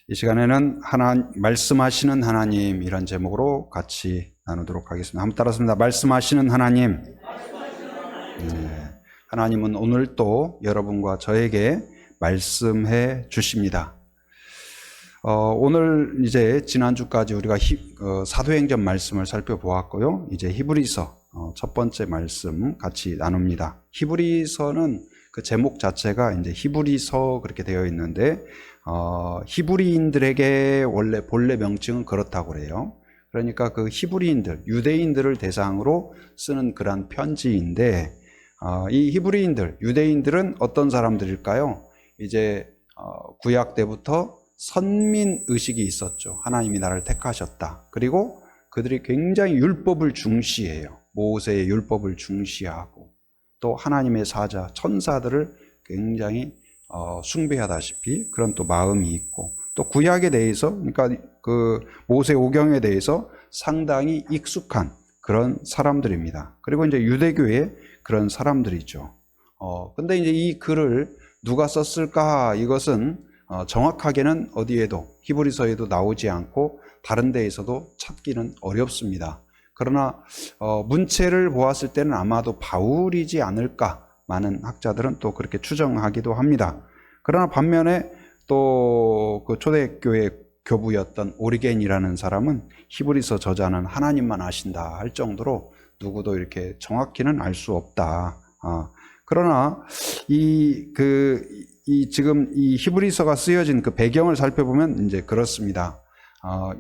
이 시간에는 말씀하시는 하나님 이런 제목으로 같이 나누도록 하겠습니다. 한번 따라습니다. 말씀하시는 하나님. 네. 하나님은 오늘 또 여러분과 저에게 말씀해 주십니다. 오늘 이제 지난주까지 우리가 사도행전 말씀을 살펴보았고요. 이제 히브리서 첫 번째 말씀 같이 나눕니다. 히브리서는 그 제목 자체가 이제 히브리서 그렇게 되어 있는데 히브리인들에게 원래 본래 명칭은 그렇다고 그래요. 그러니까 그 히브리인들, 유대인들을 대상으로 쓰는 그런 편지인데 이 히브리인들, 유대인들은 어떤 사람들일까요? 이제 구약 때부터 선민 의식이 있었죠. 하나님이 나를 택하셨다. 그리고 그들이 굉장히 율법을 중시해요. 모세의 율법을 중시하고 또 하나님의 사자, 천사들을 굉장히 숭배하다시피 그런 또 마음이 있고 또 구약에 대해서 그러니까 그 모세 오경에 대해서 상당히 익숙한 그런 사람들입니다. 그리고 이제 유대교의 그런 사람들이죠. 근데 이제 이 글을 누가 썼을까? 이것은 정확하게는 어디에도 히브리서에도 나오지 않고 다른 데에서도 찾기는 어렵습니다. 그러나 문체를 보았을 때는 아마도 바울이지 않을까? 많은 학자들은 또 그렇게 추정하기도 합니다. 그러나 반면에 또 그 초대교회 교부였던 오리겐이라는 사람은 히브리서 저자는 하나님만 아신다 할 정도로 누구도 이렇게 정확히는 알 수 없다. 그러나 지금 이 히브리서가 쓰여진 그 배경을 살펴보면 이제 그렇습니다.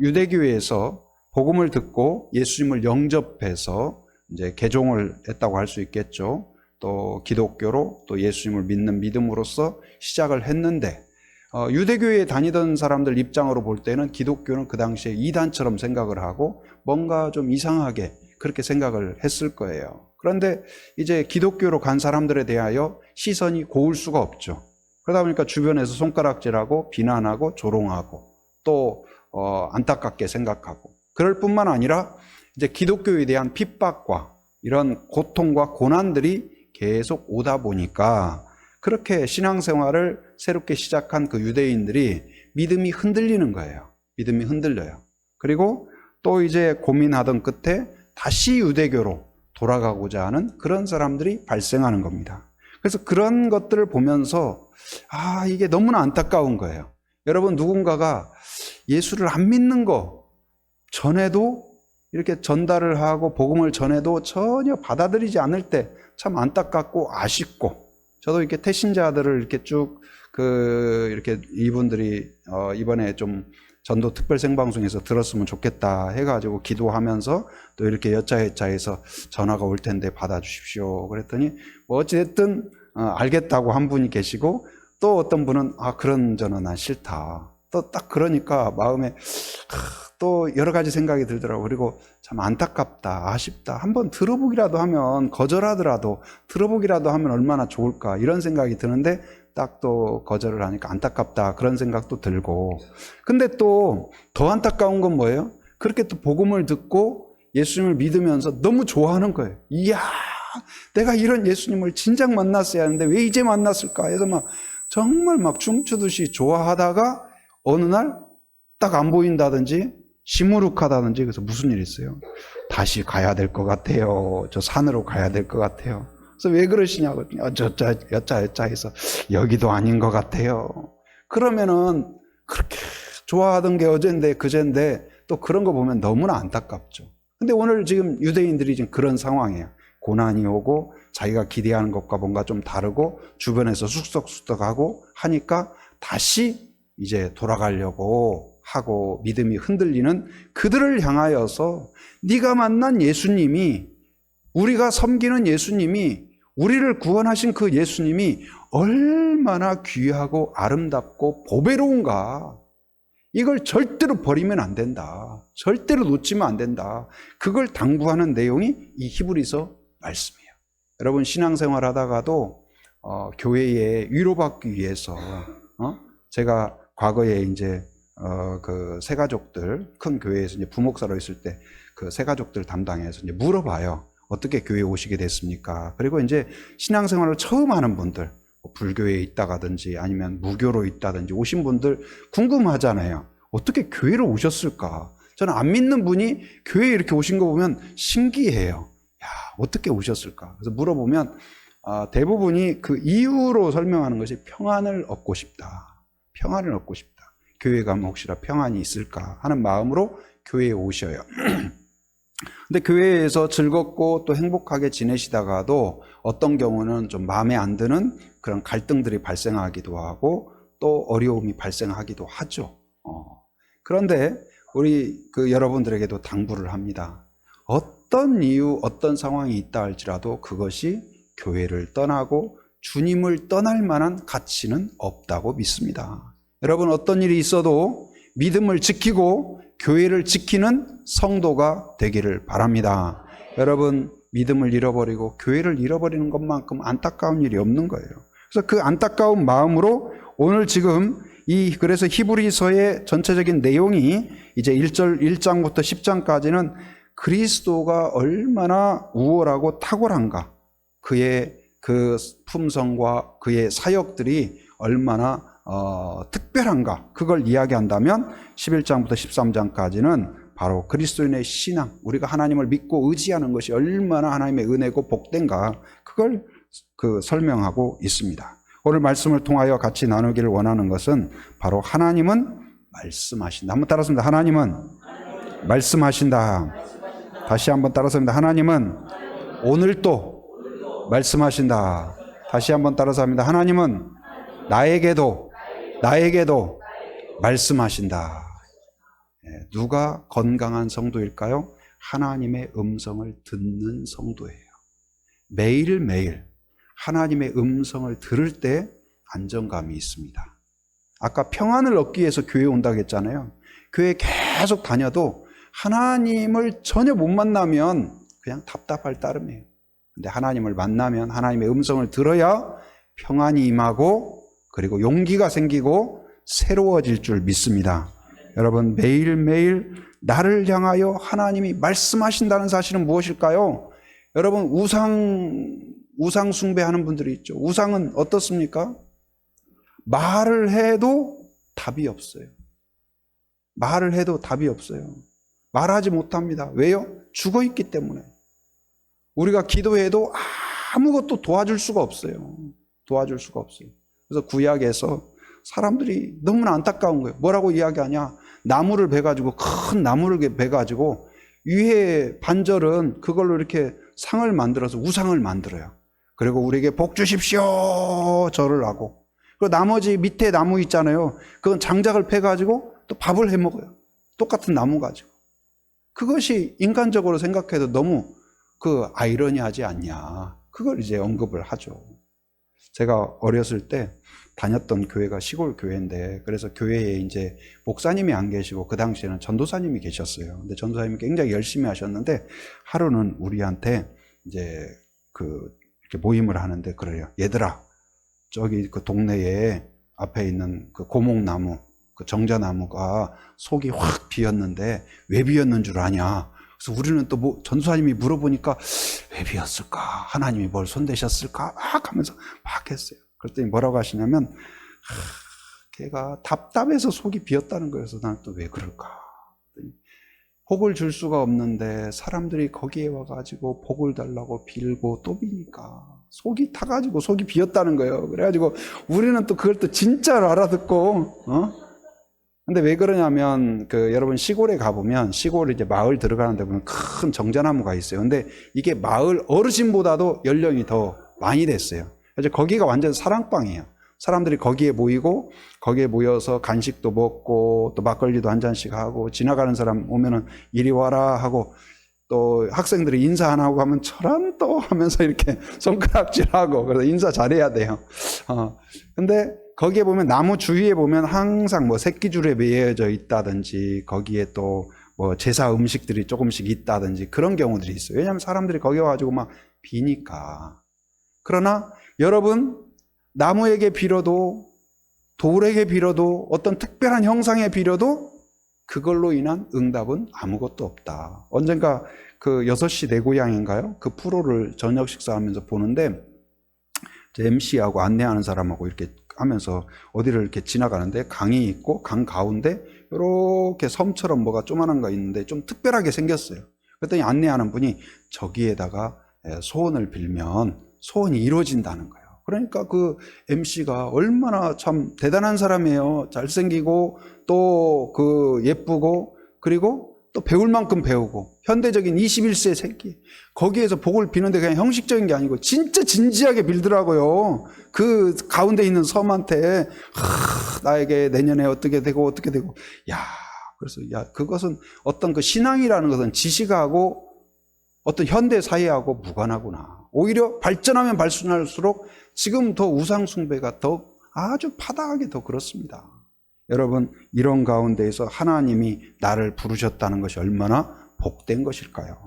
유대교회에서 복음을 듣고 예수님을 영접해서 이제 개종을 했다고 할 수 있겠죠. 또 기독교로 또 예수님을 믿는 믿음으로써 시작을 했는데 유대교회에 다니던 사람들 입장으로 볼 때는 기독교는 그 당시에 이단처럼 생각을 하고 뭔가 좀 이상하게 그렇게 생각을 했을 거예요. 그런데 이제 기독교로 간 사람들에 대하여 시선이 고울 수가 없죠. 그러다 보니까 주변에서 손가락질하고 비난하고 조롱하고 또 안타깝게 생각하고 그럴 뿐만 아니라 이제 기독교에 대한 핍박과 이런 고통과 고난들이 계속 오다 보니까 그렇게 신앙생활을 새롭게 시작한 그 유대인들이 믿음이 흔들리는 거예요. 믿음이 흔들려요. 그리고 또 이제 고민하던 끝에 다시 유대교로 돌아가고자 하는 그런 사람들이 발생하는 겁니다. 그래서 그런 것들을 보면서 이게 너무나 안타까운 거예요. 여러분 누군가가 예수를 안 믿는 거 전에도 이렇게 전달을 하고 복음을 전해도 전혀 받아들이지 않을 때 참 안타깝고 아쉽고 저도 이렇게 태신자들을 이렇게 쭉 이렇게 이분들이 이번에 좀 전도 특별 생방송에서 들었으면 좋겠다 해가지고 기도하면서 또 이렇게 여차여차해서 전화가 올 텐데 받아주십시오. 그랬더니 뭐 어찌됐든 알겠다고 한 분이 계시고 또 어떤 분은 그런 저는 난 싫다. 또 딱 그러니까 마음에 또 여러 가지 생각이 들더라고요. 그리고 참 안타깝다, 아쉽다. 한번 들어보기라도 하면 거절하더라도 들어보기라도 하면 얼마나 좋을까 이런 생각이 드는데 딱 또 거절을 하니까 안타깝다 그런 생각도 들고 근데 또 더 안타까운 건 뭐예요? 그렇게 또 복음을 듣고 예수님을 믿으면서 너무 좋아하는 거예요. 이야 내가 이런 예수님을 진작 만났어야 하는데 왜 이제 만났을까 해서 정말 춤추듯이 좋아하다가 어느 날 딱 안 보인다든지 시무룩하다든지 그래서 무슨 일이 있어요? 다시 가야 될 것 같아요. 저 산으로 가야 될 것 같아요. 그래서 왜 그러시냐고 여짜 해서 여기도 아닌 것 같아요. 그러면은 그렇게 좋아하던 게 어젠데 그젠데 또 그런 거 보면 너무나 안타깝죠. 근데 오늘 지금 유대인들이 지금 그런 상황이에요. 고난이 오고 자기가 기대하는 것과 뭔가 좀 다르고 주변에서 쑥덕쑥덕하고 하니까 다시 이제 돌아가려고 하고 믿음이 흔들리는 그들을 향하여서 네가 만난 예수님이 우리가 섬기는 예수님이 우리를 구원하신 그 예수님이 얼마나 귀하고 아름답고 보배로운가 이걸 절대로 버리면 안 된다. 절대로 놓치면 안 된다. 그걸 당부하는 내용이 이 히브리서 말씀이에요. 여러분 신앙생활 하다가도 교회에 위로받기 위해서 제가 과거에 이제 그 새가족들 큰 교회에서 이제 부목사로 있을 때 그 새가족들 담당해서 이제 물어봐요. 어떻게 교회에 오시게 됐습니까? 그리고 이제 신앙생활을 처음 하는 분들 불교에 있다가든지 아니면 무교로 있다든지 오신 분들 궁금하잖아요. 어떻게 교회를 오셨을까? 저는 안 믿는 분이 교회에 이렇게 오신 거 보면 신기해요. 야, 어떻게 오셨을까? 그래서 물어보면 대부분이 그 이유로 설명하는 것이 평안을 얻고 싶다. 평안을 얻고 싶다. 교회 가면 혹시나 평안이 있을까 하는 마음으로 교회에 오셔요. 근데 교회에서 즐겁고 또 행복하게 지내시다가도 어떤 경우는 좀 마음에 안 드는 그런 갈등들이 발생하기도 하고 또 어려움이 발생하기도 하죠. 그런데 우리 여러분들에게도 당부를 합니다. 어떤 이유, 어떤 상황이 있다 할지라도 그것이 교회를 떠나고 주님을 떠날 만한 가치는 없다고 믿습니다. 여러분, 어떤 일이 있어도 믿음을 지키고 교회를 지키는 성도가 되기를 바랍니다. 여러분, 믿음을 잃어버리고 교회를 잃어버리는 것만큼 안타까운 일이 없는 거예요. 그래서 그 안타까운 마음으로 오늘 지금 그래서 히브리서의 전체적인 내용이 이제 1장부터 10장까지는 그리스도가 얼마나 우월하고 탁월한가, 그의 그 품성과 그의 사역들이 얼마나 특별한가, 그걸 이야기한다면 11장부터 13장까지는 바로 그리스도인의 신앙, 우리가 하나님을 믿고 의지하는 것이 얼마나 하나님의 은혜고 복된가, 그걸 설명하고 있습니다. 오늘 말씀을 통하여 같이 나누기를 원하는 것은 바로 하나님은 말씀하신다. 한번 따라서 하나님은 말씀하신다. 다시 한번 따라서 합니다. 하나님은 오늘도 말씀하신다. 다시 한번 따라서 합니다. 하나님은 나에게도 말씀하신다. 누가 건강한 성도일까요? 하나님의 음성을 듣는 성도예요. 매일매일 하나님의 음성을 들을 때 안정감이 있습니다. 아까 평안을 얻기 위해서 교회에 온다고 했잖아요. 교회에 계속 다녀도 하나님을 전혀 못 만나면 그냥 답답할 따름이에요. 근데 하나님을 만나면, 하나님의 음성을 들어야 평안이 임하고 그리고 용기가 생기고 새로워질 줄 믿습니다. 여러분, 매일매일 나를 향하여 하나님이 말씀하신다는 사실은 무엇일까요? 여러분, 우상 숭배하는 분들이 있죠. 우상은 어떻습니까? 말을 해도 답이 없어요. 말을 해도 답이 없어요. 말하지 못합니다. 왜요? 죽어 있기 때문에. 우리가 기도해도 아무것도 도와줄 수가 없어요. 도와줄 수가 없어요. 그래서 구약에서 사람들이 너무나 안타까운 거예요. 뭐라고 이야기하냐? 나무를 베가지고, 큰 나무를 베가지고 위에 반절은 그걸로 이렇게 상을 만들어서 우상을 만들어요. 그리고 우리에게 복 주십시오 절을 하고, 그리고 나머지 밑에 나무 있잖아요. 그건 장작을 패가지고 또 밥을 해 먹어요. 똑같은 나무 가지고. 그것이 인간적으로 생각해도 너무 아이러니하지 않냐. 그걸 이제 언급을 하죠. 제가 어렸을 때 다녔던 교회가 시골 교회인데, 그래서 교회에 이제 목사님이 안 계시고 그 당시에는 전도사님이 계셨어요. 근데 전도사님이 굉장히 열심히 하셨는데 하루는 우리한테 이제 이렇게 모임을 하는데 그래요. 얘들아, 저기 그 동네에 앞에 있는 그 고목나무, 그 정자나무가 속이 확 비었는데 왜 비었는 줄 아냐? 그래서 우리는 또 전도사님이 물어보니까 왜 비었을까? 하나님이 뭘 손대셨을까? 막 하면서 막 했어요. 그랬더니 뭐라고 하시냐면, 걔가 답답해서 속이 비었다는 거예요. 그래서 난 또 왜 그럴까? 복을 줄 수가 없는데 사람들이 거기에 와가지고 복을 달라고 빌고 또 비니까 속이 타가지고 속이 비었다는 거예요. 그래가지고 우리는 또 그걸 또 진짜로 알아듣고, 근데 왜 그러냐면, 여러분 시골에 가보면, 시골에 이제 마을 들어가는 데 보면 큰 정자나무가 있어요. 근데 이게 마을 어르신보다도 연령이 더 많이 됐어요. 그래서 거기가 완전 사랑방이에요. 사람들이 거기에 모이고, 거기에 모여서 간식도 먹고, 또 막걸리도 한 잔씩 하고, 지나가는 사람 오면은 이리 와라 하고, 또 학생들이 인사 안 하고 가면 저런 또 하면서 이렇게 손가락질하고, 그래서 인사 잘해야 돼요. 근데 거기에 보면 나무 주위에 보면 항상 새끼줄에 매여져 있다든지, 거기에 또 제사 음식들이 조금씩 있다든지 그런 경우들이 있어요. 왜냐하면 사람들이 거기 와가지고 막 비니까. 그러나 여러분, 나무에게 빌어도, 돌에게 빌어도, 어떤 특별한 형상에 빌어도 그걸로 인한 응답은 아무것도 없다. 언젠가 6시 내 고향인가요? 그 프로를 저녁 식사하면서 보는데, MC하고 안내하는 사람하고 이렇게 하면서 어디를 이렇게 지나가는데 강이 있고 강 가운데 이렇게 섬처럼 뭐가 조그만한 거 있는데 좀 특별하게 생겼어요. 그랬더니 안내하는 분이 저기에다가 소원을 빌면 소원이 이루어진다는 거예요. 그러니까 그 MC가 얼마나 참 대단한 사람이에요. 잘생기고 또 그 예쁘고 그리고 또 배울 만큼 배우고 현대적인 21세 새끼. 거기에서 복을 비는데 그냥 형식적인 게 아니고 진짜 진지하게 빌더라고요. 그 가운데 있는 섬한테 나에게 내년에 어떻게 되고 어떻게 되고. 야, 그래서 야, 그것은 어떤 그 신앙이라는 것은 지식하고 어떤 현대 사회하고 무관하구나. 오히려 발전하면 발전할수록 지금 더 우상 숭배가 더 아주 파다하게 더 그렇습니다. 여러분, 이런 가운데에서 하나님이 나를 부르셨다는 것이 얼마나 복된 것일까요?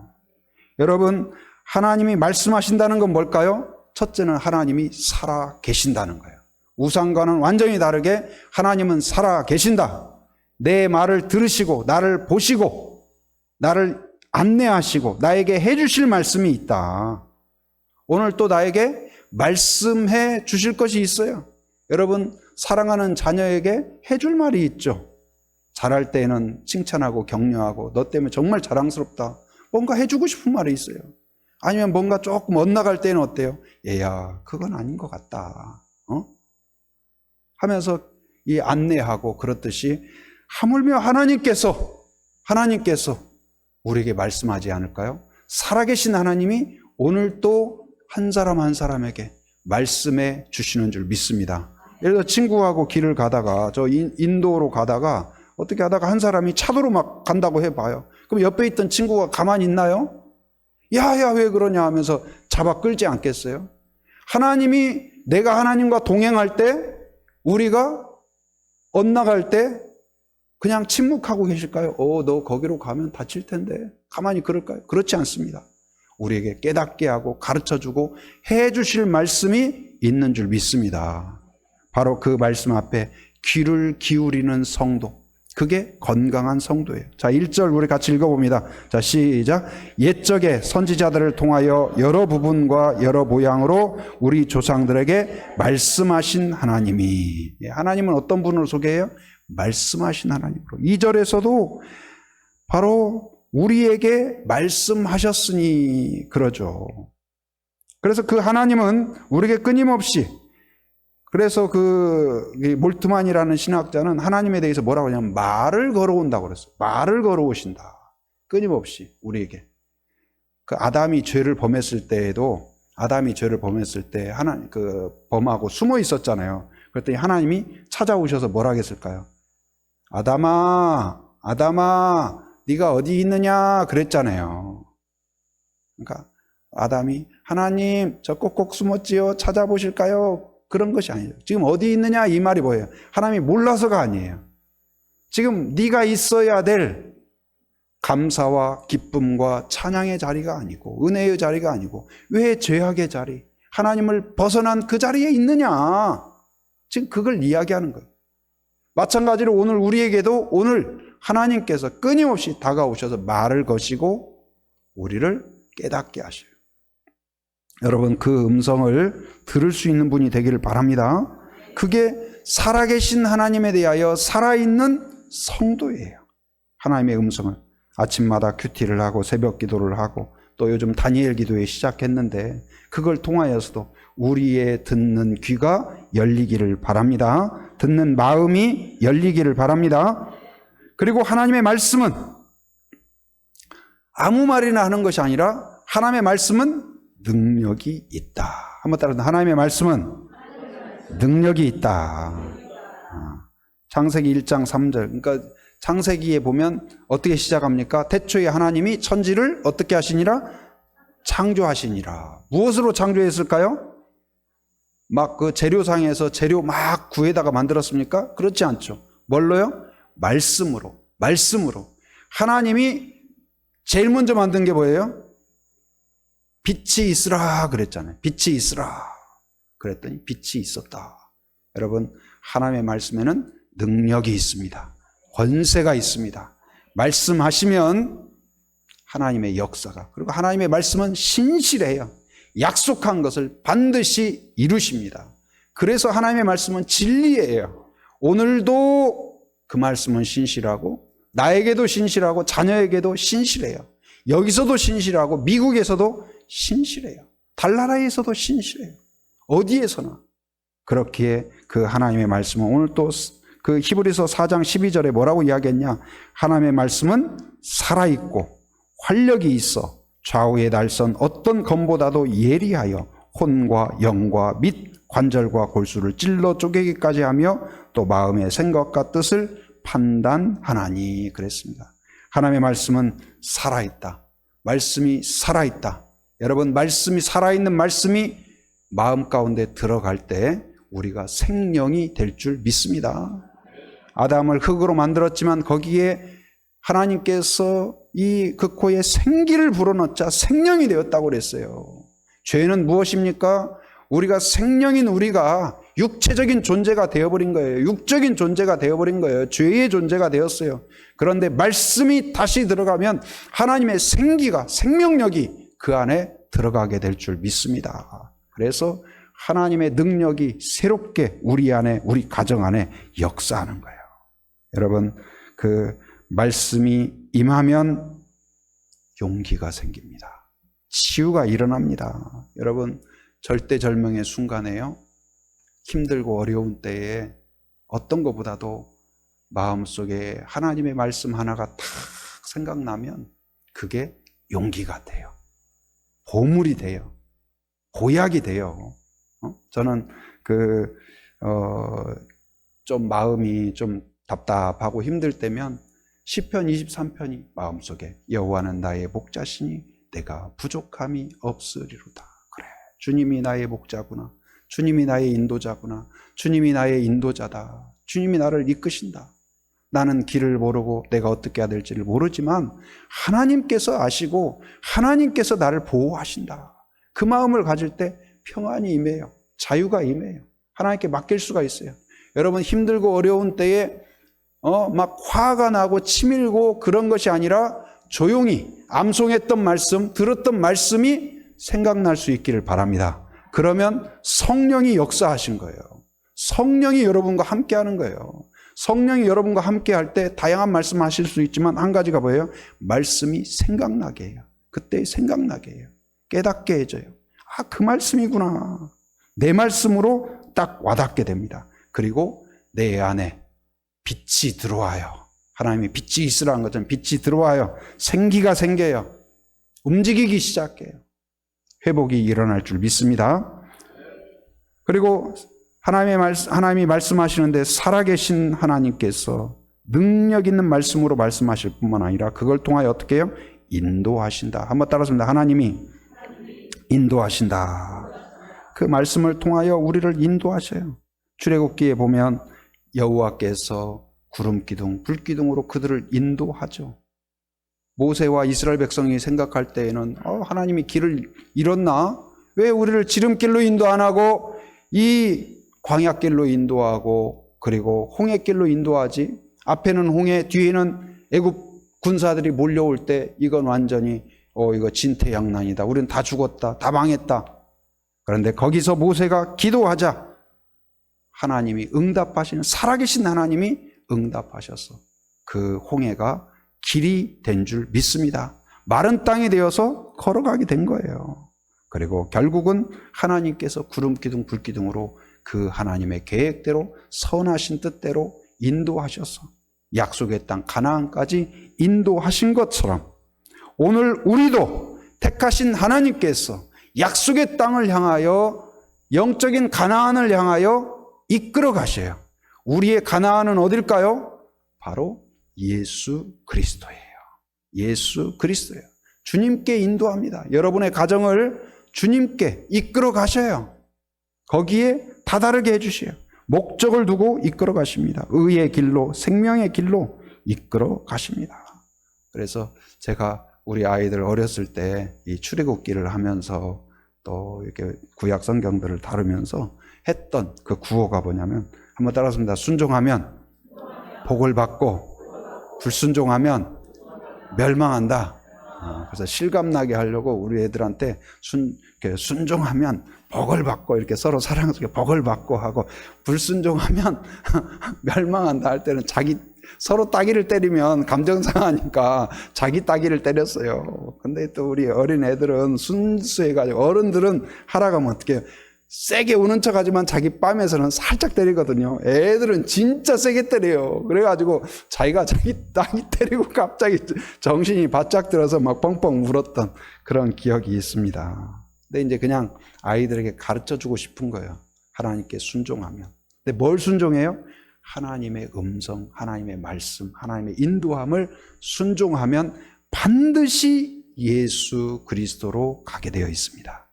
여러분, 하나님이 말씀하신다는 건 뭘까요? 첫째는 하나님이 살아 계신다는 거예요. 우상과는 완전히 다르게 하나님은 살아 계신다. 내 말을 들으시고 나를 보시고 나를 안내하시고 나에게 해주실 말씀이 있다. 오늘 또 나에게 말씀해 주실 것이 있어요. 여러분, 사랑하는 자녀에게 해줄 말이 있죠. 잘할 때는 칭찬하고 격려하고 너 때문에 정말 자랑스럽다. 뭔가 해주고 싶은 말이 있어요. 아니면 뭔가 조금 엇나갈 때는 어때요? 얘야, 그건 아닌 것 같다. 하면서 이 안내하고 그렇듯이 하물며 하나님께서 우리에게 말씀하지 않을까요? 살아계신 하나님이 오늘 또 한 사람 한 사람에게 말씀해 주시는 줄 믿습니다. 예를 들어 친구하고 길을 가다가 저 인도로 가다가 어떻게 하다가 한 사람이 차도로 막 간다고 해봐요. 그럼 옆에 있던 친구가 가만히 있나요? 야야 왜 그러냐 하면서 잡아 끌지 않겠어요? 하나님이 내가 하나님과 동행할 때 우리가 엇나갈 때 그냥 침묵하고 계실까요? 너 거기로 가면 다칠 텐데 가만히 그럴까요? 그렇지 않습니다. 우리에게 깨닫게 하고 가르쳐주고 해주실 말씀이 있는 줄 믿습니다. 바로 그 말씀 앞에 귀를 기울이는 성도, 그게 건강한 성도예요. 자, 1절 우리 같이 읽어봅니다. 자, 시작. 옛적에 선지자들을 통하여 여러 부분과 여러 모양으로 우리 조상들에게 말씀하신 하나님이, 하나님은 어떤 분으로 소개해요? 말씀하신 하나님으로. 2절에서도 바로 우리에게 말씀하셨으니 그러죠. 그래서 그 하나님은 우리에게 끊임없이, 그래서 그 몰트만이라는 신학자는 하나님에 대해서 뭐라고 하냐면 말을 걸어온다고 그랬어요. 말을 걸어오신다. 끊임없이 우리에게. 그 아담이 죄를 범했을 때에도 하나님 범하고 숨어 있었잖아요. 그랬더니 하나님이 찾아오셔서 뭐라고 했을까요? 아담아, 네가 어디 있느냐 그랬잖아요. 그러니까 아담이 하나님 저 꼭꼭 숨었지요? 찾아보실까요? 그런 것이 아니에요. 지금 어디 있느냐 이 말이 뭐예요? 하나님이 몰라서가 아니에요. 지금 네가 있어야 될 감사와 기쁨과 찬양의 자리가 아니고 은혜의 자리가 아니고 왜 죄악의 자리, 하나님을 벗어난 그 자리에 있느냐. 지금 그걸 이야기하는 거예요. 마찬가지로 오늘 우리에게도 오늘 하나님께서 끊임없이 다가오셔서 말을 거시고 우리를 깨닫게 하셔요. 여러분, 그 음성을 들을 수 있는 분이 되기를 바랍니다. 그게 살아계신 하나님에 대하여 살아있는 성도예요. 하나님의 음성을 아침마다 큐티를 하고 새벽 기도를 하고 또 요즘 다니엘 기도회 시작했는데 그걸 통하여서도 우리의 듣는 귀가 열리기를 바랍니다. 듣는 마음이 열리기를 바랍니다. 그리고 하나님의 말씀은 아무 말이나 하는 것이 아니라 하나님의 말씀은 능력이 있다. 한번 따라서 하나님의 말씀은 능력이 있다. 창세기 1장 3절. 그러니까 창세기에 보면 어떻게 시작합니까? 태초에 하나님이 천지를 어떻게 하시니라? 창조하시니라. 무엇으로 창조했을까요? 막 그 재료상에서 재료 막 구해다가 만들었습니까? 그렇지 않죠. 뭘로요? 말씀으로. 하나님이 제일 먼저 만든 게 뭐예요? 빛이 있으라 그랬잖아요. 빛이 있으라 그랬더니 빛이 있었다. 여러분, 하나님의 말씀에는 능력이 있습니다. 권세가 있습니다. 말씀하시면 하나님의 역사가, 그리고 하나님의 말씀은 신실해요. 약속한 것을 반드시 이루십니다. 그래서 하나님의 말씀은 진리예요. 오늘도 그 말씀은 신실하고 나에게도 신실하고 자녀에게도 신실해요. 여기서도 신실하고 미국에서도 신실해요. 달나라에서도 신실해요. 어디에서나. 그렇기에 그 하나님의 말씀은 오늘 또 그 히브리서 4장 12절에 뭐라고 이야기했냐? 하나님의 말씀은 살아있고 활력이 있어 좌우의 날선 어떤 검보다도 예리하여 혼과 영과 및 관절과 골수를 찔러 쪼개기까지 하며 또 마음의 생각과 뜻을 판단하나니 그랬습니다. 하나님의 말씀은 살아있다. 말씀이 살아있다. 여러분, 말씀이 살아있는 말씀이 마음 가운데 들어갈 때 우리가 생명이 될 줄 믿습니다. 아담을 흙으로 만들었지만 거기에 하나님께서 이 그 코에 생기를 불어넣자 생명이 되었다고 그랬어요. 죄는 무엇입니까? 우리가 생명인 우리가 육체적인 존재가 되어버린 거예요. 육적인 존재가 되어버린 거예요. 죄의 존재가 되었어요. 그런데 말씀이 다시 들어가면 하나님의 생기가, 생명력이 그 안에 들어가게 될 줄 믿습니다. 그래서 하나님의 능력이 새롭게 우리 안에, 우리 가정 안에 역사하는 거예요. 여러분, 그 말씀이 임하면 용기가 생깁니다. 치유가 일어납니다. 여러분, 절대절명의 순간에요, 힘들고 어려운 때에 어떤 것보다도 마음속에 하나님의 말씀 하나가 탁 생각나면 그게 용기가 돼요. 보물이 돼요. 보약이 돼요. 저는 좀 마음이 좀 답답하고 힘들 때면 시편 23편이 마음속에 여호와는 나의 목자시니 내가 부족함이 없으리로다. 그래, 주님이 나의 목자구나. 주님이 나의 인도자구나. 주님이 나의 인도자다. 주님이 나를 이끄신다. 나는 길을 모르고 내가 어떻게 해야 될지를 모르지만 하나님께서 아시고 하나님께서 나를 보호하신다. 그 마음을 가질 때 평안이 임해요. 자유가 임해요. 하나님께 맡길 수가 있어요. 여러분, 힘들고 어려운 때에 막 화가 나고 치밀고 그런 것이 아니라 조용히 암송했던 말씀, 들었던 말씀이 생각날 수 있기를 바랍니다. 그러면 성령이 역사하신 거예요. 성령이 여러분과 함께 하는 거예요. 성령이 여러분과 함께 할 때 다양한 말씀 하실 수 있지만 한 가지가 뭐예요? 말씀이 생각나게 해요. 그때 생각나게 해요. 깨닫게 해줘요. 아, 그 말씀이구나. 내 말씀으로 딱 와닿게 됩니다. 그리고 내 안에 빛이 들어와요. 하나님이 빛이 있으라는 것처럼 빛이 들어와요. 생기가 생겨요. 움직이기 시작해요. 회복이 일어날 줄 믿습니다. 그리고 하나님이 말씀하시는데 살아계신 하나님께서 능력 있는 말씀으로 말씀하실 뿐만 아니라 그걸 통하여 어떻게 해요? 인도하신다. 한번 따라합니다. 하나님이 인도하신다. 그 말씀을 통하여 우리를 인도하셔요. 출애굽기에 보면 여호와께서 구름 기둥, 불 기둥으로 그들을 인도하죠. 모세와 이스라엘 백성이 생각할 때에는 하나님이 길을 잃었나? 왜 우리를 지름길로 인도 안 하고 이 광야길로 인도하고 그리고 홍해길로 인도하지? 앞에는 홍해, 뒤에는 애굽 군사들이 몰려올 때 이건 완전히 이거 진퇴양난이다. 우리는 다 죽었다. 다 망했다. 그런데 거기서 모세가 기도하자 하나님이 응답하시는, 살아계신 하나님이 응답하셔서 그 홍해가 길이 된 줄 믿습니다. 마른 땅이 되어서 걸어가게 된 거예요. 그리고 결국은 하나님께서 구름 기둥, 불 기둥으로 그 하나님의 계획대로 선하신 뜻대로 인도하셔서 약속의 땅 가나안까지 인도하신 것처럼 오늘 우리도 택하신 하나님께서 약속의 땅을 향하여, 영적인 가나안을 향하여 이끌어 가셔요. 우리의 가나안은 어딜까요? 바로 예수 그리스도예요. 예수 그리스도예요. 주님께 인도합니다. 여러분의 가정을 주님께 이끌어 가셔요. 거기에 다다르게 해주셔요. 목적을 두고 이끌어 가십니다. 의의 길로, 생명의 길로 이끌어 가십니다. 그래서 제가 우리 아이들 어렸을 때 이 출애굽기를 하면서 또 이렇게 구약 성경들을 다루면서 했던 그 구호가 뭐냐면, 한번 따라합니다. 순종하면 복을 받고 불순종하면 멸망한다. 그래서 실감나게 하려고 우리 애들한테 순종하면 복을 받고 이렇게 서로 사랑스럽게 복을 받고 하고, 불순종하면 멸망한다 할 때는 서로 따귀를 때리면 감정 상하니까 자기 따귀를 때렸어요. 근데 또 우리 어린 애들은 순수해가지고, 어른들은 하라고 하면 어떻게 해요? 세게 우는 척 하지만 자기 뺨에서는 살짝 때리거든요. 애들은 진짜 세게 때려요. 그래가지고 자기가 자기 따귀 때리고 갑자기 정신이 바짝 들어서 막 뻥뻥 울었던 그런 기억이 있습니다. 근데 이제 그냥 아이들에게 가르쳐 주고 싶은 거예요. 하나님께 순종하면. 근데 뭘 순종해요? 하나님의 음성, 하나님의 말씀, 하나님의 인도함을 순종하면 반드시 예수 그리스도로 가게 되어 있습니다.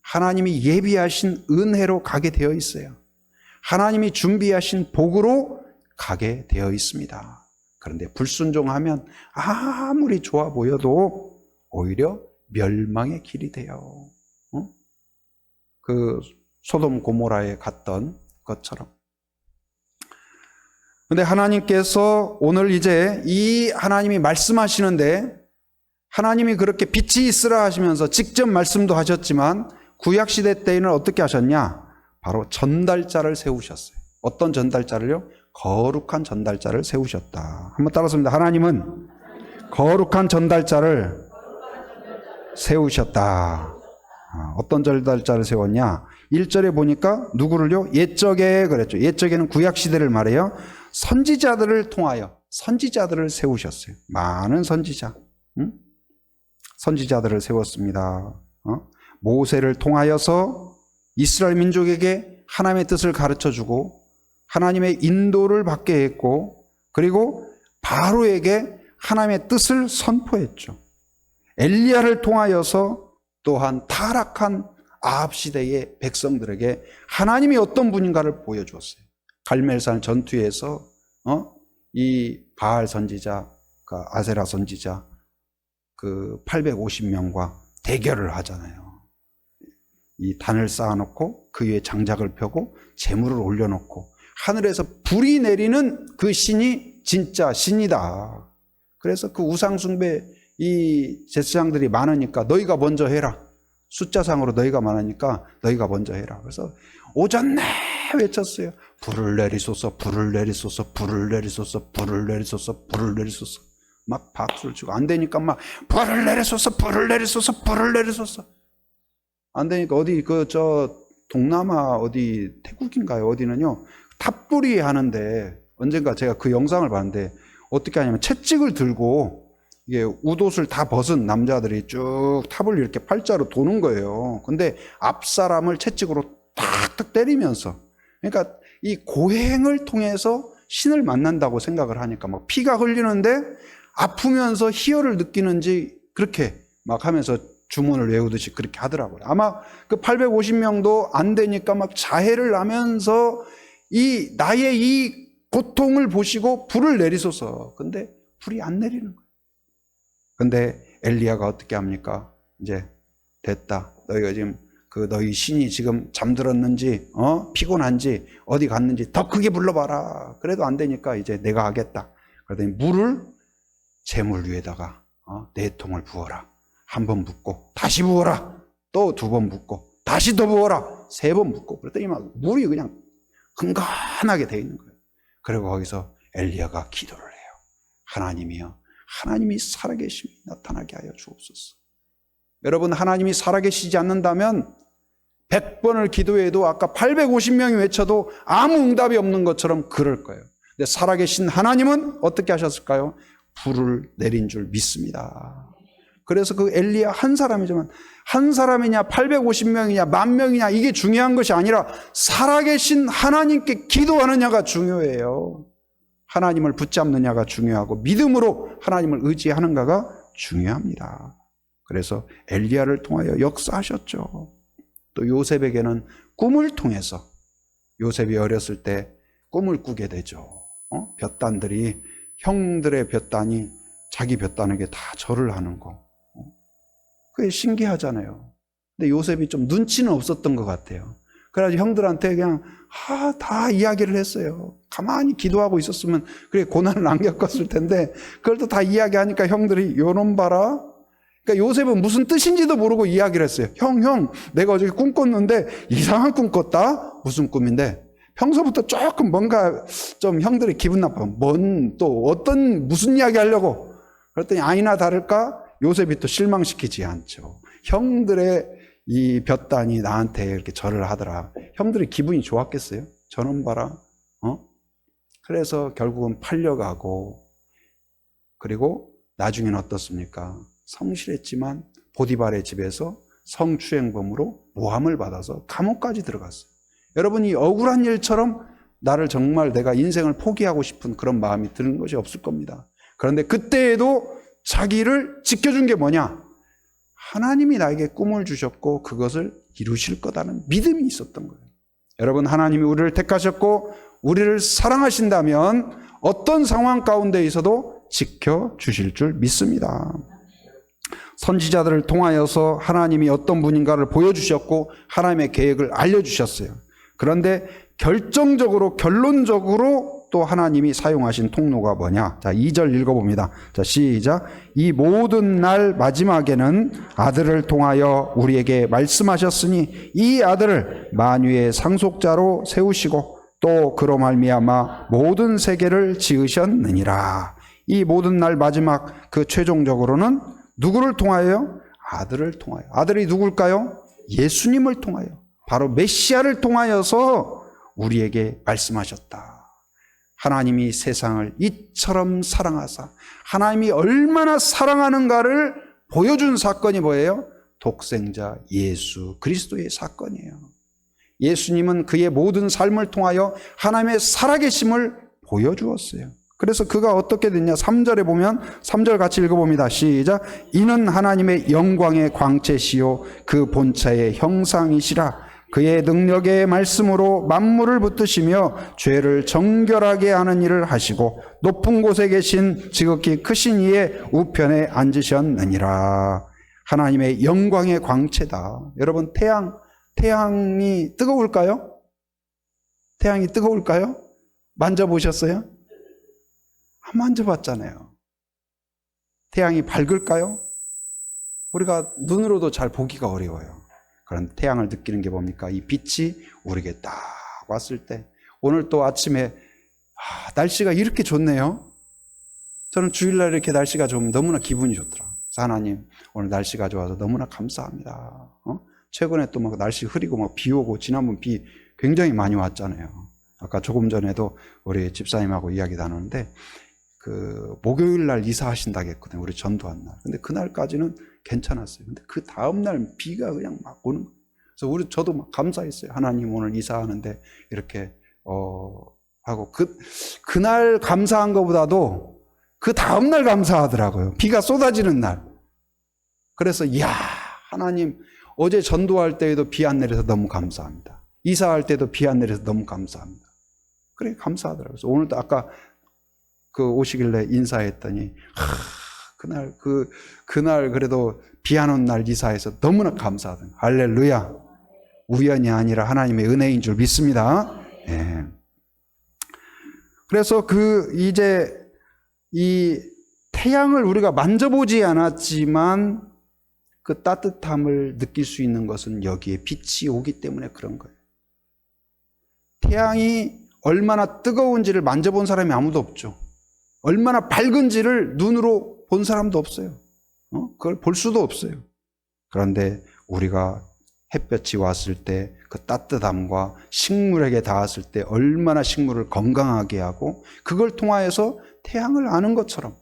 하나님이 예비하신 은혜로 가게 되어 있어요. 하나님이 준비하신 복으로 가게 되어 있습니다. 그런데 불순종하면 아무리 좋아 보여도 오히려 멸망의 길이 돼요. 그 소돔 고모라에 갔던 것처럼. 근데 하나님께서 오늘 이제 이 하나님이 말씀하시는데, 하나님이 그렇게 빛이 있으라 하시면서 직접 말씀도 하셨지만 구약시대 때에는 어떻게 하셨냐? 바로 전달자를 세우셨어요. 어떤 전달자를요? 거룩한 전달자를 세우셨다. 한번 따라서 하나님은 거룩한 전달자를 세우셨다. 어떤 전달자를 세웠냐? 1절에 보니까 누구를요? 옛적에 그랬죠. 옛적에는 구약시대를 말해요. 선지자들을 통하여 선지자들을 세우셨어요. 많은 선지자, 선지자들을 세웠습니다. 모세를 통하여서 이스라엘 민족에게 하나님의 뜻을 가르쳐주고 하나님의 인도를 받게 했고, 그리고 바로에게 하나님의 뜻을 선포했죠. 엘리야를 통하여서 또한 타락한 아합 시대의 백성들에게 하나님이 어떤 분인가를 보여주었어요. 갈멜산 전투에서 이 바알 선지자, 아세라 선지자 그 850명과 대결을 하잖아요. 이 단을 쌓아놓고 그 위에 장작을 펴고 재물을 올려놓고 하늘에서 불이 내리는 그 신이 진짜 신이다. 그래서 그 우상숭배 이 제사장들이 많으니까 너희가 먼저 해라. 숫자상으로 너희가 많으니까 너희가 먼저 해라. 그래서 오전내 외쳤어요. 불을 내리소서, 불을 내리소서, 불을 내리소서, 불을 내리소서, 불을 내리소서. 막 박수를 치고 안 되니까 막 불을 내리소서, 불을 내리소서, 불을 내리소서. 안 되니까 어디 동남아 어디 태국인가요? 어디는요 탑불이 하는데, 언젠가 제가 그 영상을 봤는데 어떻게 하냐면 채찍을 들고 이게 웃옷을 다 벗은 남자들이 쭉 탑을 이렇게 팔자로 도는 거예요. 근데 앞 사람을 채찍으로 탁탁 때리면서, 그러니까 이 고행을 통해서 신을 만난다고 생각을 하니까 막 피가 흘리는데 아프면서 희열을 느끼는지 그렇게 막 하면서 주문을 외우듯이 그렇게 하더라고요. 아마 그 850명도 안 되니까 막 자해를 하면서 나의 이 고통을 보시고 불을 내리소서. 근데 불이 안 내리는 거예요. 근데 엘리야가 어떻게 합니까? 이제 됐다. 너희가 지금 너희 신이 지금 잠들었는지, 피곤한지, 어디 갔는지 더 크게 불러봐라. 그래도 안 되니까 이제 내가 하겠다. 그러더니 물을 재물 위에다가 4통을 부어라. 1번 붓고 다시 부어라. 또 2번 붓고 다시 더 부어라. 3번 붓고. 그랬더니 막 물이 그냥 흥건하게 돼 있는 거예요. 그리고 거기서 엘리야가 기도를 해요. 하나님이여, 하나님이 살아계심이 나타나게 하여 주옵소서. 여러분, 하나님이 살아계시지 않는다면 100번을 기도해도 아까 850명이 외쳐도 아무 응답이 없는 것처럼 그럴 거예요. 근데 살아계신 하나님은 어떻게 하셨을까요? 불을 내린 줄 믿습니다. 그래서 그 엘리야 한 사람이지만, 한 사람이냐 850명이냐 10,000명이냐 이게 중요한 것이 아니라 살아계신 하나님께 기도하느냐가 중요해요. 하나님을 붙잡느냐가 중요하고 믿음으로 하나님을 의지하는가가 중요합니다. 그래서 엘리야를 통하여 역사하셨죠. 또 요셉에게는 꿈을 통해서, 요셉이 어렸을 때 꿈을 꾸게 되죠. 볕단들이, 형들의 볕단이 자기 볕단에게 다 절을 하는 거. 그게 신기하잖아요. 근데 요셉이 좀 눈치는 없었던 것 같아요. 그래가지고 형들한테 그냥 다 이야기를 했어요. 가만히 기도하고 있었으면 그래 고난을 안 겪었을 텐데, 그걸 또 다 이야기하니까 형들이 요놈 봐라, 그러니까 요셉은 무슨 뜻인지도 모르고 이야기를 했어요. 형, 내가 어저께 꿈 꿨는데 이상한 꿈 꿨다? 무슨 꿈인데? 평소부터 조금 뭔가 좀 형들이 기분 나빠. 무슨 이야기 하려고? 그랬더니 아니나 다를까? 요셉이 또 실망시키지 않죠. 형들의 이 볕단이 나한테 이렇게 절을 하더라. 형들이 기분이 좋았겠어요? 저놈 봐라. 그래서 결국은 팔려가고, 그리고 나중에는 어떻습니까? 성실했지만 보디발의 집에서 성추행범으로 모함을 받아서 감옥까지 들어갔어요. 여러분, 이 억울한 일처럼 나를 정말 내가 인생을 포기하고 싶은 그런 마음이 드는 것이 없을 겁니다. 그런데 그때에도 자기를 지켜준 게 뭐냐? 하나님이 나에게 꿈을 주셨고 그것을 이루실 거다는 믿음이 있었던 거예요. 여러분, 하나님이 우리를 택하셨고 우리를 사랑하신다면 어떤 상황 가운데 있어도 지켜주실 줄 믿습니다. 선지자들을 통하여서 하나님이 어떤 분인가를 보여주셨고 하나님의 계획을 알려주셨어요. 그런데 결론적으로 또 하나님이 사용하신 통로가 뭐냐? 자, 2절 읽어봅니다. 자, 시작. 이 모든 날 마지막에는 아들을 통하여 우리에게 말씀하셨으니 이 아들을 만유의 상속자로 세우시고 또 그로 말미암아 모든 세계를 지으셨느니라. 이 모든 날 마지막 그 최종적으로는 누구를 통하여요? 아들을 통하여. 아들이 누굴까요? 예수님을 통하여. 바로 메시아를 통하여서 우리에게 말씀하셨다. 하나님이 세상을 이처럼 사랑하사 하나님이 얼마나 사랑하는가를 보여준 사건이 뭐예요? 독생자 예수 그리스도의 사건이에요. 예수님은 그의 모든 삶을 통하여 하나님의 살아계심을 보여주었어요. 그래서 그가 어떻게 됐냐? 3절에 보면 3절 같이 읽어봅니다. 시작. 이는 하나님의 영광의 광채시요 그 본체의 형상이시라. 그의 능력의 말씀으로 만물을 붙드시며 죄를 정결하게 하는 일을 하시고 높은 곳에 계신 지극히 크신 이의 우편에 앉으셨느니라. 하나님의 영광의 광채다. 여러분, 태양이 뜨거울까요? 태양이 뜨거울까요? 만져보셨어요? 안 만져봤잖아요. 태양이 밝을까요? 우리가 눈으로도 잘 보기가 어려워요. 그런 태양을 느끼는 게 뭡니까? 이 빛이 우리에게 딱 왔을 때, 오늘 또 아침에 날씨가 이렇게 좋네요. 저는 주일날 이렇게 날씨가 좋으면 너무나 기분이 좋더라. 하나님, 오늘 날씨가 좋아서 너무나 감사합니다. 최근에 또 막 날씨 흐리고 막 비 오고, 지난번 비 굉장히 많이 왔잖아요. 아까 조금 전에도 우리 집사님하고 이야기 나누는데 그 목요일 날 이사하신다고 했거든요. 우리 전도한 날. 근데 그날까지는 괜찮았어요. 근데 그 다음날 비가 그냥 막 오는 거예요. 그래서 저도 막 감사했어요. 하나님 오늘 이사하는데 이렇게 하고 그날 감사한 것보다도 그 다음날 감사하더라고요. 비가 쏟아지는 날. 그래서 하나님 어제 전도할 때에도 비 안 내려서 너무 감사합니다. 이사할 때도 비 안 내려서 너무 감사합니다. 그래 감사하더라고요. 그래서 오늘도 아까 오시길래 인사했더니 그날 그래도 비 안 온 날 이사해서 너무나 감사하더라고요. 할렐루야. 우연이 아니라 하나님의 은혜인 줄 믿습니다. 예. 그래서 이제 이 태양을 우리가 만져보지 않았지만 그 따뜻함을 느낄 수 있는 것은 여기에 빛이 오기 때문에 그런 거예요. 태양이 얼마나 뜨거운지를 만져본 사람이 아무도 없죠. 얼마나 밝은지를 눈으로 본 사람도 없어요. 그걸 볼 수도 없어요. 그런데 우리가 햇볕이 왔을 때 그 따뜻함과 식물에게 닿았을 때 얼마나 식물을 건강하게 하고 그걸 통하여서 태양을 아는 것처럼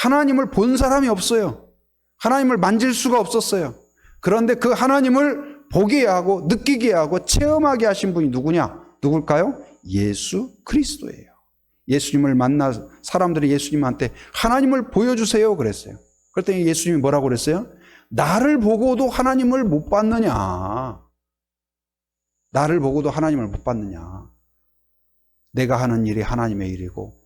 하나님을 본 사람이 없어요. 하나님을 만질 수가 없었어요. 그런데 그 하나님을 보게 하고 느끼게 하고 체험하게 하신 분이 누굴까요? 예수 그리스도예요. 예수님을 만나 사람들이 예수님한테 하나님을 보여주세요 그랬어요. 그랬더니 예수님이 뭐라고 그랬어요? 나를 보고도 하나님을 못 봤느냐? 나를 보고도 하나님을 못 봤느냐? 내가 하는 일이 하나님의 일이고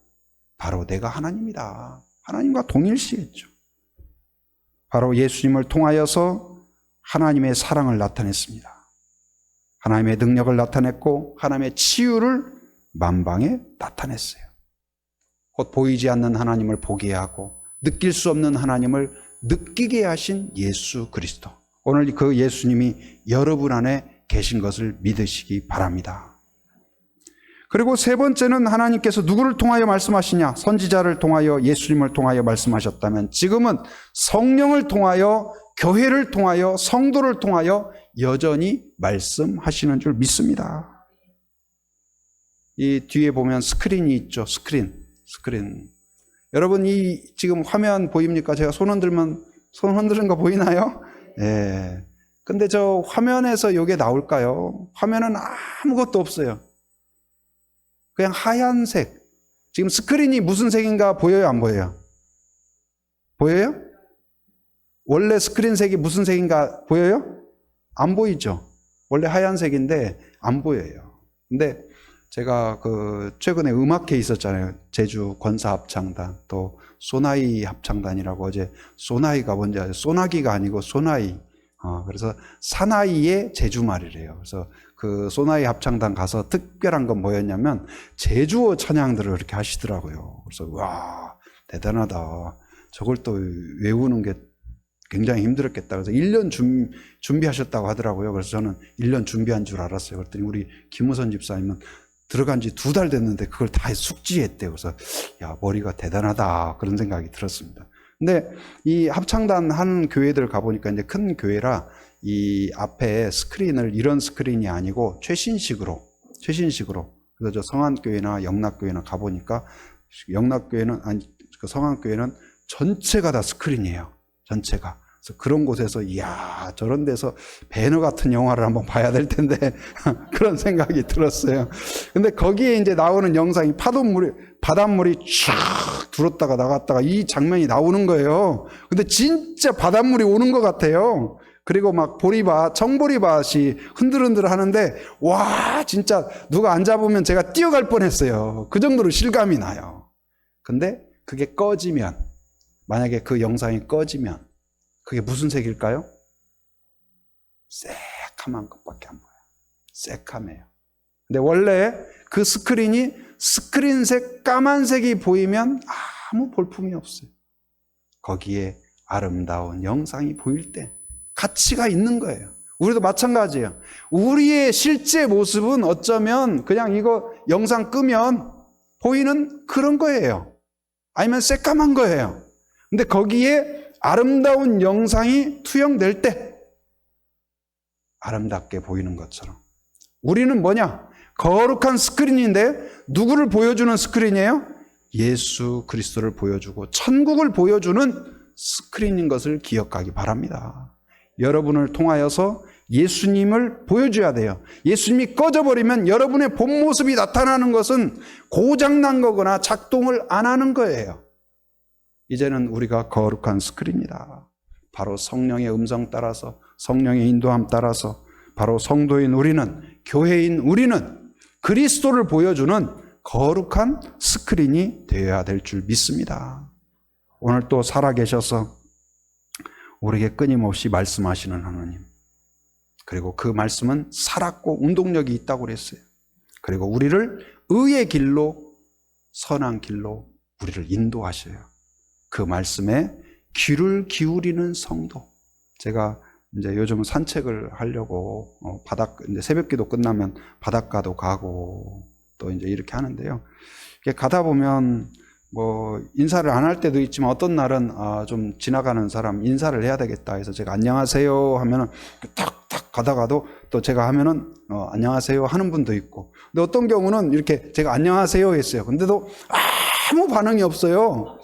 바로 내가 하나님이다. 하나님과 동일시했죠. 바로 예수님을 통하여서 하나님의 사랑을 나타냈습니다. 하나님의 능력을 나타냈고 하나님의 치유를 만방에 나타냈어요. 곧 보이지 않는 하나님을 보게 하고 느낄 수 없는 하나님을 느끼게 하신 예수 그리스도. 오늘 그 예수님이 여러분 안에 계신 것을 믿으시기 바랍니다. 그리고 세 번째는 하나님께서 누구를 통하여 말씀하시냐? 선지자를 통하여, 예수님을 통하여 말씀하셨다면 지금은 성령을 통하여, 교회를 통하여, 성도를 통하여 여전히 말씀하시는 줄 믿습니다. 이 뒤에 보면 스크린이 있죠. 스크린. 여러분, 이 지금 화면 보입니까? 제가 손 흔드는 거 보이나요? 예. 근데 저 화면에서 이게 나올까요? 화면은 아무것도 없어요. 그냥 하얀색. 지금 스크린이 무슨 색인가 보여요, 안 보여요? 보여요? 원래 스크린 색이 무슨 색인가 보여요? 안 보이죠? 원래 하얀색인데 안 보여요. 근데 제가 최근에 음악회 있었잖아요. 제주 권사합창단, 또 소나이 합창단이라고. 어제 소나이가 뭔지 아세요? 소나기가 아니고 소나이. 그래서 사나이의 제주말이래요. 그래서 그 소나이 합창단 가서 특별한 건 뭐였냐면 제주어 찬양들을 이렇게 하시더라고요. 그래서 와, 대단하다. 저걸 또 외우는 게 굉장히 힘들었겠다. 그래서 1년 준비하셨다고 하더라고요. 그래서 저는 1년 준비한 줄 알았어요. 그랬더니 우리 김우선 집사님은 들어간 지 2달 됐는데 그걸 다 숙지했대요. 그래서 야, 머리가 대단하다. 그런 생각이 들었습니다. 근데 이 합창단 한 교회들 가보니까 이제 큰 교회라 이 앞에 스크린을 이런 스크린이 아니고 최신식으로. 그래서 저 성안교회나 영락교회나 가보니까 영락교회는, 아니, 그 성안교회는 전체가 다 스크린이에요. 전체가. 그래서 그런 곳에서, 이야, 저런 데서 배너 같은 영화를 한번 봐야 될 텐데, 그런 생각이 들었어요. 근데 거기에 이제 나오는 영상이 바닷물이 쫙 들었다가 나갔다가 이 장면이 나오는 거예요. 근데 진짜 바닷물이 오는 것 같아요. 그리고 막 청보리밭이 흔들흔들 하는데, 와, 진짜 누가 안 잡으면 제가 뛰어갈 뻔했어요. 그 정도로 실감이 나요. 근데 그게 꺼지면, 만약에 그 영상이 꺼지면, 그게 무슨 색일까요? 새카만 것밖에 안 보여요. 새카매요. 근데 원래 그 스크린이 스크린색 까만색이 보이면 아무 볼품이 없어요. 거기에 아름다운 영상이 보일 때 가치가 있는 거예요. 우리도 마찬가지예요. 우리의 실제 모습은 어쩌면 그냥 이거 영상 끄면 보이는 그런 거예요. 아니면 새까만 거예요. 근데 거기에 아름다운 영상이 투영될 때 아름답게 보이는 것처럼 우리는 뭐냐? 거룩한 스크린인데 누구를 보여주는 스크린이에요? 예수 그리스도를 보여주고 천국을 보여주는 스크린인 것을 기억하기 바랍니다. 여러분을 통하여서 예수님을 보여줘야 돼요. 예수님이 꺼져버리면 여러분의 본 모습이 나타나는 것은 고장난 거거나 작동을 안 하는 거예요. 이제는 우리가 거룩한 스크린이다. 바로 성령의 음성 따라서, 성령의 인도함 따라서, 바로 성도인 우리는, 교회인 우리는 그리스도를 보여주는 거룩한 스크린이 되어야 될 줄 믿습니다. 오늘 또 살아계셔서 우리에게 끊임없이 말씀하시는 하나님, 그리고 그 말씀은 살았고 운동력이 있다고 그랬어요. 그리고 우리를 의의 길로, 선한 길로 우리를 인도하셔요. 그 말씀에 귀를 기울이는 성도. 제가 이제 요즘 산책을 하려고 이제 새벽기도 끝나면 바닷가도 가고 또 이제 이렇게 하는데요. 이렇게 가다 보면 뭐 인사를 안 할 때도 있지만 어떤 날은 좀 지나가는 사람 인사를 해야 되겠다 해서 제가 안녕하세요 하면은 탁탁 가다가도 또 제가 하면은 안녕하세요 하는 분도 있고, 근데 어떤 경우는 이렇게 제가 안녕하세요 했어요. 근데도 아무 반응이 없어요.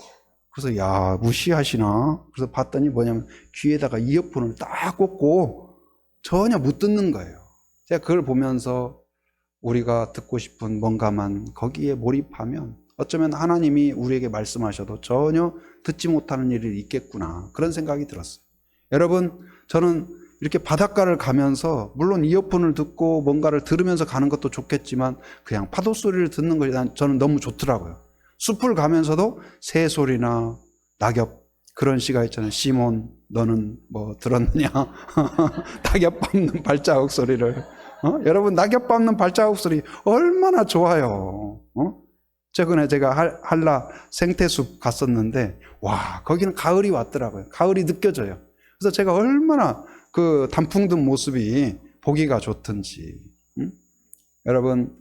그래서 야, 무시하시나? 그래서 봤더니 뭐냐면 귀에다가 이어폰을 딱 꽂고 전혀 못 듣는 거예요. 제가 그걸 보면서 우리가 듣고 싶은 뭔가만 거기에 몰입하면 어쩌면 하나님이 우리에게 말씀하셔도 전혀 듣지 못하는 일이 있겠구나, 그런 생각이 들었어요. 여러분, 저는 이렇게 바닷가를 가면서 물론 이어폰을 듣고 뭔가를 들으면서 가는 것도 좋겠지만 그냥 파도 소리를 듣는 것이 저는 너무 좋더라고요. 숲을 가면서도 새 소리나 낙엽, 그런 시가 있잖아요. 시몬, 너는 뭐 들었느냐? 낙엽 밟는 발자국 소리를. 여러분, 낙엽 밟는 발자국 소리 얼마나 좋아요. 최근에 제가 한라 생태숲 갔었는데, 와, 거기는 가을이 왔더라고요. 가을이 느껴져요. 그래서 제가 얼마나 그 단풍 든 모습이 보기가 좋든지. 여러분,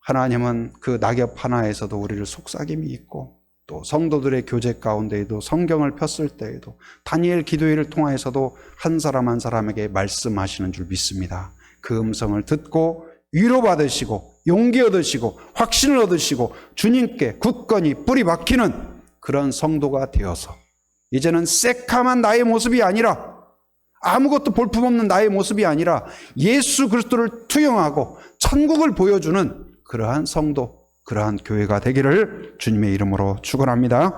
하나님은 그 낙엽 하나에서도 우리를 속삭임이 있고, 또 성도들의 교제 가운데에도 성경을 폈을 때에도 다니엘 기도회를 통해서도 한 사람 한 사람에게 말씀하시는 줄 믿습니다. 그 음성을 듣고 위로받으시고 용기 얻으시고 확신을 얻으시고 주님께 굳건히 뿌리 박히는 그런 성도가 되어서 이제는 새카만 나의 모습이 아니라, 아무것도 볼품없는 나의 모습이 아니라 예수 그리스도를 투영하고 천국을 보여주는 그러한 성도, 그러한 교회가 되기를 주님의 이름으로 축원합니다.